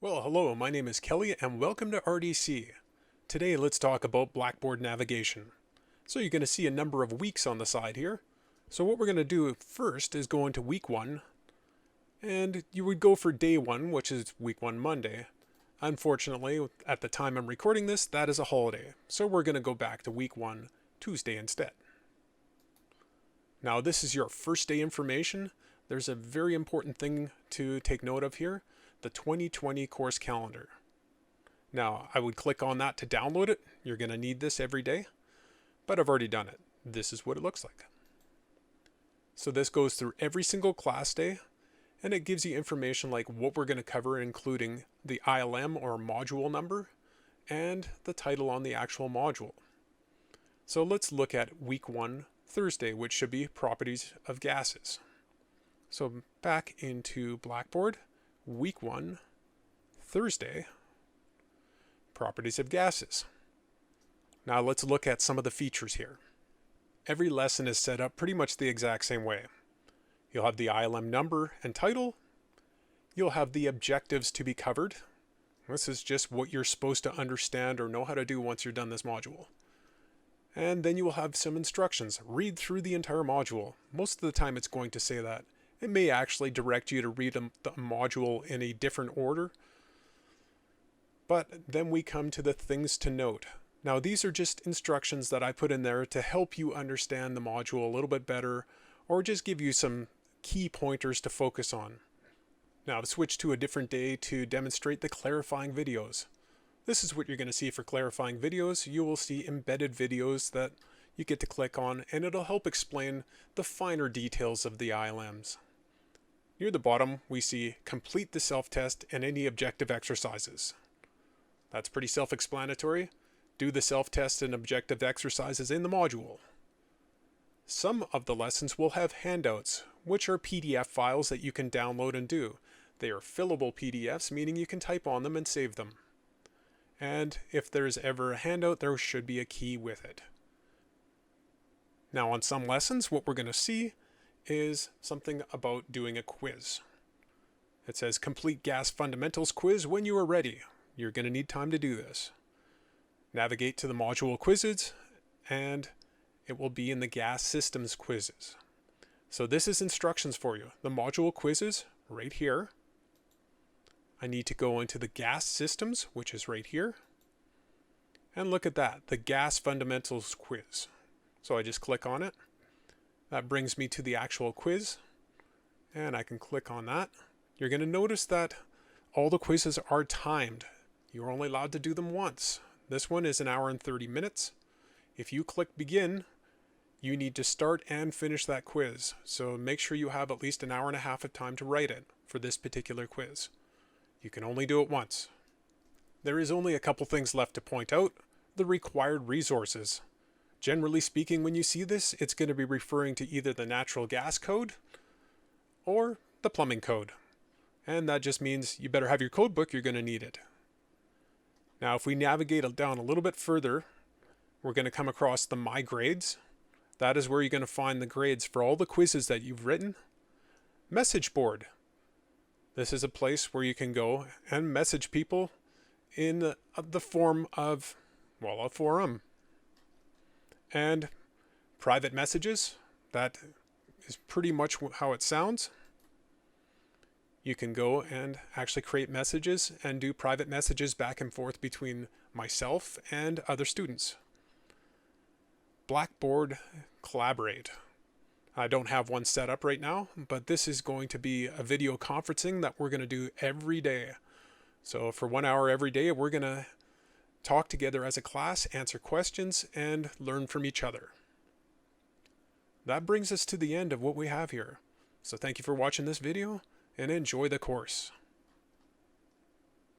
Well, hello, my name is Kelly and welcome to RDC. Today let's talk about Blackboard navigation. So you're going to see a number of weeks on the side here. So what we're going to do first is go into week 1, and you would go for day 1, which is week 1 Monday. Unfortunately, at the time I'm recording this, that is a holiday. So we're going to go back to week 1 Tuesday instead. Now this is your first day information. There's a very important thing to take note of here. The 2020 course calendar. Now, I would click on that to download it. You're going to need this every day, but I've already done it. This is what it looks like. So this goes through every single class day, and it gives you information like what we're going to cover, including the ILM or module number and the title on the actual module. So let's look at week 1 Thursday, which should be properties of gases. So back into Blackboard. Week 1, Thursday, properties of gases. Now let's look at some of the features here. Every lesson is set up pretty much the exact same way. You'll have the ILM number and title. You'll have the objectives to be covered. This is just what you're supposed to understand or know how to do once you're done this module. And then you will have some instructions. Read through the entire module. Most of the time it's going to say that. It may actually direct you to read the module in a different order. But then we come to the things to note. Now these are just instructions that I put in there to help you understand the module a little bit better, or just give you some key pointers to focus on. Now I've switched to a different day to demonstrate the clarifying videos. This is what you're going to see for clarifying videos. You will see embedded videos that you get to click on, and it'll help explain the finer details of the ILMs. Near the bottom, we see complete the self-test and any objective exercises. That's pretty self-explanatory. Do the self-test and objective exercises in the module. Some of the lessons will have handouts, which are PDF files that you can download and do. They are fillable PDFs, meaning you can type on them and save them. And if there's ever a handout, there should be a key with it. Now on some lessons, what we're going to see is something about doing a quiz. It says complete gas fundamentals quiz when you are ready. You're going to need time to do this. Navigate to the module quizzes, and it will be in the gas systems quizzes. So this is instructions for you. The module quizzes right here. I need to go into the gas systems, which is right here. And look at that, the gas fundamentals quiz. So I just click on it. That brings me to the actual quiz, and I can click on that. You're going to notice that all the quizzes are timed. You're only allowed to do them once. This one is 1 hour and 30 minutes. If you click begin, you need to start and finish that quiz. So make sure you have at least 1.5 hours of time to write it for this particular quiz. You can only do it once. There is only a couple things left to point out. The required resources. Generally speaking, when you see this, it's going to be referring to either the natural gas code or the plumbing code. And that just means you better have your code book, you're going to need it. Now, if we navigate down a little bit further, we're going to come across the My Grades. That is where you're going to find the grades for all the quizzes that you've written. Message board. This is a place where you can go and message people in the form of, well, a forum. And private messages, that is pretty much how it sounds. You can go and actually create messages and do private messages back and forth between myself and other students. Blackboard Collaborate. I don't have one set up right now, but this is going to be a video conferencing that we're going to do every day. So for 1 hour every day, we're going to talk together as a class, answer questions, and learn from each other. That brings us to the end of what we have here. So thank you for watching this video, and enjoy the course.